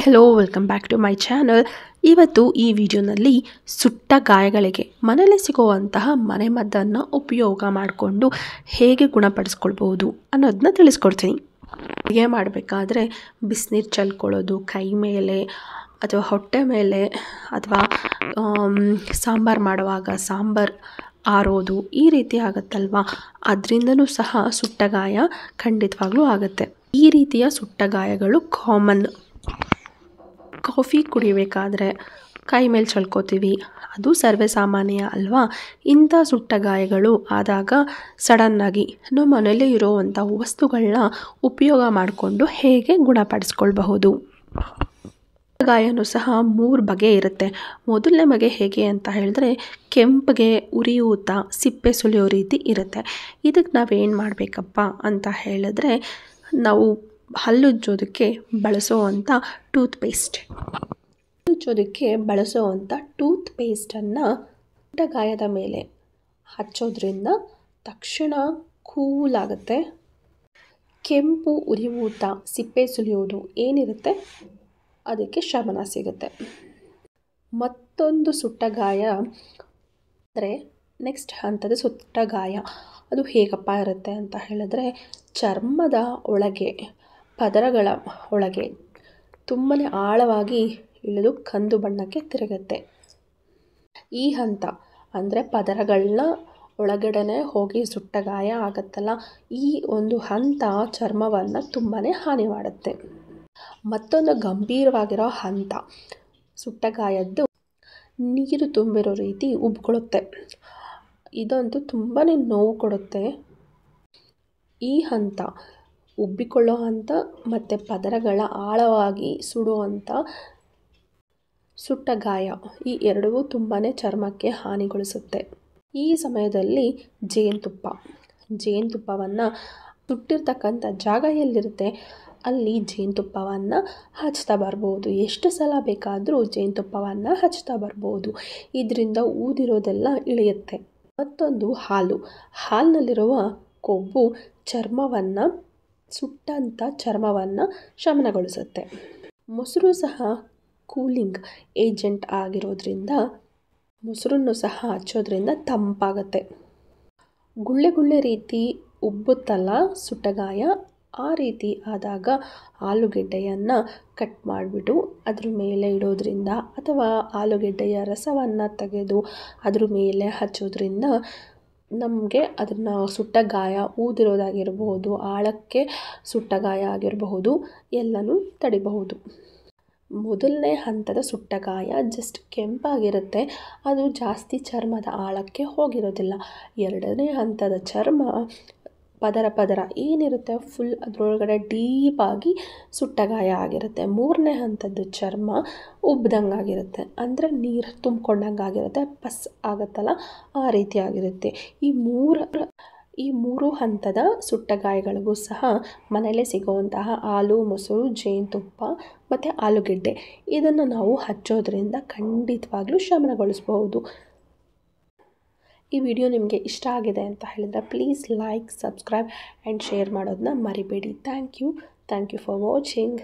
Hello welcome back to my channel. ಇವತ್ತು ಈ ವಿಡಿಯೋನಲ್ಲಿ ಸುಟ್ಟ ಗಾಯಗಳಿಗೆ ಮನೆಯಲ್ಲಿ ಸಿಗುವಂತಹ ಮನೆಮದ್ದನ್ನು ಉಪಯೋಗ ಮಾಡಿಕೊಂಡು ಹೇಗೆ ಗುಣಪಡಿಸ್ಕೊಳ್ಬೋದು ಅನ್ನೋದನ್ನ ತಿಳಿಸ್ಕೊಡ್ತೀನಿ. ಅಡುಗೆ ಮಾಡಬೇಕಾದ್ರೆ ಬಿಸಿನೀರು ಚೆಲ್ಕೊಳ್ಳೋದು ಕೈ ಮೇಲೆ ಅಥವಾ ಹೊಟ್ಟೆ ಮೇಲೆ ಅಥವಾ ಸಾಂಬಾರು ಮಾಡುವಾಗ ಸಾಂಬಾರು ಆರೋದು ಈ ರೀತಿ ಆಗುತ್ತಲ್ವ, ಅದರಿಂದನೂ ಸಹ ಸುಟ್ಟ ಗಾಯ ಖಂಡಿತವಾಗ್ಲೂ ಆಗುತ್ತೆ. ಈ ರೀತಿಯ ಸುಟ್ಟ ಗಾಯಗಳು ಕಾಮನ್. ಕಾಫಿ ಕುಡಿಬೇಕಾದ್ರೆ ಕೈ ಮೇಲೆ ಚಳ್ಕೊತೀವಿ, ಅದು ಸರ್ವೇ ಸಾಮಾನ್ಯ ಅಲ್ವಾ. ಇಂಥ ಸುಟ್ಟ ಗಾಯಗಳು ಆದಾಗ ಸಡನ್ನಾಗಿ ನಮ್ಮ ಮನೆಯಲ್ಲೇ ಇರೋವಂಥ ವಸ್ತುಗಳನ್ನ ಉಪಯೋಗ ಮಾಡಿಕೊಂಡು ಹೇಗೆ ಗುಣಪಡಿಸ್ಕೊಳ್ಬಹುದು. ಗಾಯನೂ ಸಹ 3 ಬಗೆ ಇರುತ್ತೆ. ಮೊದಲನೇ ಬಗೆ ಹೇಗೆ ಅಂತ ಹೇಳಿದ್ರೆ ಕೆಂಪಗೆ ಉರಿಯೂತ ಸಿಪ್ಪೆ ಸುಲಿಯೋ ರೀತಿ ಇರುತ್ತೆ. ಇದಕ್ಕೆ ನಾವೇನು ಮಾಡಬೇಕಪ್ಪ ಅಂತ ಹೇಳಿದ್ರೆ, ನಾವು ಹಲ್ಲುಜ್ಜೋದಕ್ಕೆ ಬಳಸೋವಂಥ ಟೂತ್ಪೇಸ್ಟ್ ಟೂತ್ಪೇಸ್ಟನ್ನು ಗಾಯದ ಮೇಲೆ ಹಚ್ಚೋದ್ರಿಂದ ತಕ್ಷಣ ಕೂಲಾಗುತ್ತೆ. ಕೆಂಪು ಉರಿಯೂತ ಸಿಪ್ಪೆ ಸುಲಿಯೋದು ಏನಿರುತ್ತೆ ಅದಕ್ಕೆ ಶಮನ ಸಿಗುತ್ತೆ. ಮತ್ತೊಂದು ಸುಟ್ಟ ಗಾಯ ಅಂದರೆ ನೆಕ್ಸ್ಟ್ ಹಂತದ ಸುಟ್ಟ ಗಾಯ ಅದು ಹೇಗಪ್ಪ ಇರುತ್ತೆ ಅಂತ ಹೇಳಿದ್ರೆ, ಚರ್ಮದ ಒಳಗೆ ಪದರಗಳ ಒಳಗೆ ತುಂಬಾ ಆಳವಾಗಿ ಇಳಿದು ಕಂದು ಬಣ್ಣಕ್ಕೆ ತಿರುಗುತ್ತೆ. ಈ ಹಂತ ಅಂದರೆ ಪದರಗಳನ್ನ ಒಳಗಡೆ ಹೋಗಿ ಸುಟ್ಟ ಗಾಯ ಆಗುತ್ತಲ್ಲ, ಈ ಒಂದು ಹಂತ ಚರ್ಮವನ್ನು ತುಂಬಾ ಹಾನಿ ಮಾಡುತ್ತೆ. ಮತ್ತೊಂದು ಗಂಭೀರವಾಗಿರೋ ಹಂತ ಸುಟ್ಟ ಗಾಯದ್ದು ನೀರು ತುಂಬಿರೋ ರೀತಿ ಉಬ್ಕೊಳ್ಳುತ್ತೆ. ಇದಂತೂ ತುಂಬಾ ನೋವು ಕೊಡುತ್ತೆ. ಈ ಹಂತ ಉಬ್ಬಿಕೊಳ್ಳೋ ಹಂತ ಮತ್ತು ಪದರಗಳ ಆಳವಾಗಿ ಸುಡುವಂಥ ಸುಟ್ಟ ಗಾಯ ಈ ಎರಡೂ ತುಂಬಾ ಚರ್ಮಕ್ಕೆ ಹಾನಿಗೊಳಿಸುತ್ತೆ. ಈ ಸಮಯದಲ್ಲಿ ಜೇನುತುಪ್ಪವನ್ನು ಸುಟ್ಟಿರ್ತಕ್ಕಂಥ ಜಾಗ ಎಲ್ಲಿರುತ್ತೆ ಅಲ್ಲಿ ಜೇನುತುಪ್ಪವನ್ನು ಹಚ್ತಾ ಬರ್ಬೋದು. ಎಷ್ಟು ಸಲ ಬೇಕಾದರೂ ಜೇನುತುಪ್ಪವನ್ನು ಹಚ್ತಾ ಬರ್ಬೋದು. ಇದರಿಂದ ಊದಿರೋದೆಲ್ಲ ಇಳಿಯುತ್ತೆ. ಮತ್ತೊಂದು ಹಾಲಿನಲ್ಲಿರುವ ಕೊಬ್ಬು ಸುಟ್ಟಂಥ ಚರ್ಮವನ್ನು ಶಮನಗೊಳಿಸುತ್ತೆ. ಮೊಸರು ಸಹ ಕೂಲಿಂಗ್ ಏಜೆಂಟ್ ಆಗಿರೋದ್ರಿಂದ ಮೊಸರನ್ನು ಸಹ ಹಚ್ಚೋದ್ರಿಂದ ತಂಪಾಗುತ್ತೆ. ಗುಳ್ಳೆ ರೀತಿ ಉಬ್ಬುತ್ತಲ್ಲ ಸುಟ್ಟ ಗಾಯ, ಆ ರೀತಿ ಆದಾಗ ಆಲೂಗೆಡ್ಡೆಯನ್ನು ಕಟ್ ಮಾಡಿಬಿಟ್ಟು ಅದ್ರ ಮೇಲೆ ಇಡೋದ್ರಿಂದ ಅಥವಾ ಆಲೂಗೆಡ್ಡೆಯ ರಸವನ್ನು ತೆಗೆದು ಅದ್ರ ಮೇಲೆ ಹಚ್ಚೋದ್ರಿಂದ ನಮಗೆ ಅದನ್ನು ಸುಟ್ಟ ಗಾಯ ಊದಿರೋದಾಗಿರ್ಬೋದು, ಆಳಕ್ಕೆ ಸುಟ್ಟ ಗಾಯ ಆಗಿರಬಹುದು, ಎಲ್ಲನೂ ತಡಿಬಹುದು. ಮೊದಲನೇ ಹಂತದ ಸುಟ್ಟ ಗಾಯ ಜಸ್ಟ್ ಕೆಂಪಾಗಿರುತ್ತೆ, ಅದು ಜಾಸ್ತಿ ಚರ್ಮದ ಆಳಕ್ಕೆ ಹೋಗಿರೋದಿಲ್ಲ. ಎರಡನೇ ಹಂತದ ಚರ್ಮ ಪದರ ಏನಿರುತ್ತೆ ಫುಲ್ ಅದರೊಳಗಡೆ ಡೀಪಾಗಿ ಸುಟ್ಟ ಗಾಯ ಆಗಿರುತ್ತೆ. ಮೂರನೇ ಹಂತದ ಚರ್ಮ ಉಬ್ಬ್ದಂಗಾಗಿರುತ್ತೆ, ಅಂದರೆ ನೀರು ತುಂಬ್ಕೊಂಡಂಗಾಗಿರುತ್ತೆ, ಪಸ್ ಆಗುತ್ತಲ್ಲ ಆ ರೀತಿ ಆಗಿರುತ್ತೆ. ಈ ಮೂರು ಹಂತದ ಸುಟ್ಟ ಗಾಯಗಳಿಗೂ ಸಹ ಮನೆಯಲ್ಲೇ ಸಿಗುವಂತಹ ಹಾಲು, ಮೊಸರು, ಜೇನುತುಪ್ಪ ಮತ್ತು ಆಲೂಗೆಡ್ಡೆ ಇದನ್ನು ನಾವು ಹಚ್ಚೋದ್ರಿಂದ ಖಂಡಿತವಾಗ್ಲೂ ಶಮನಗೊಳಿಸ್ಬಹುದು. ಈ ವಿಡಿಯೋ ನಿಮಗೆ ಇಷ್ಟ ಆಗಿದೆ ಅಂತ ಹೇಳಿದರೆ please like, subscribe and share ಮಾಡೋದನ್ನ ಮರಿಬೇಡಿ. Thank you for watching.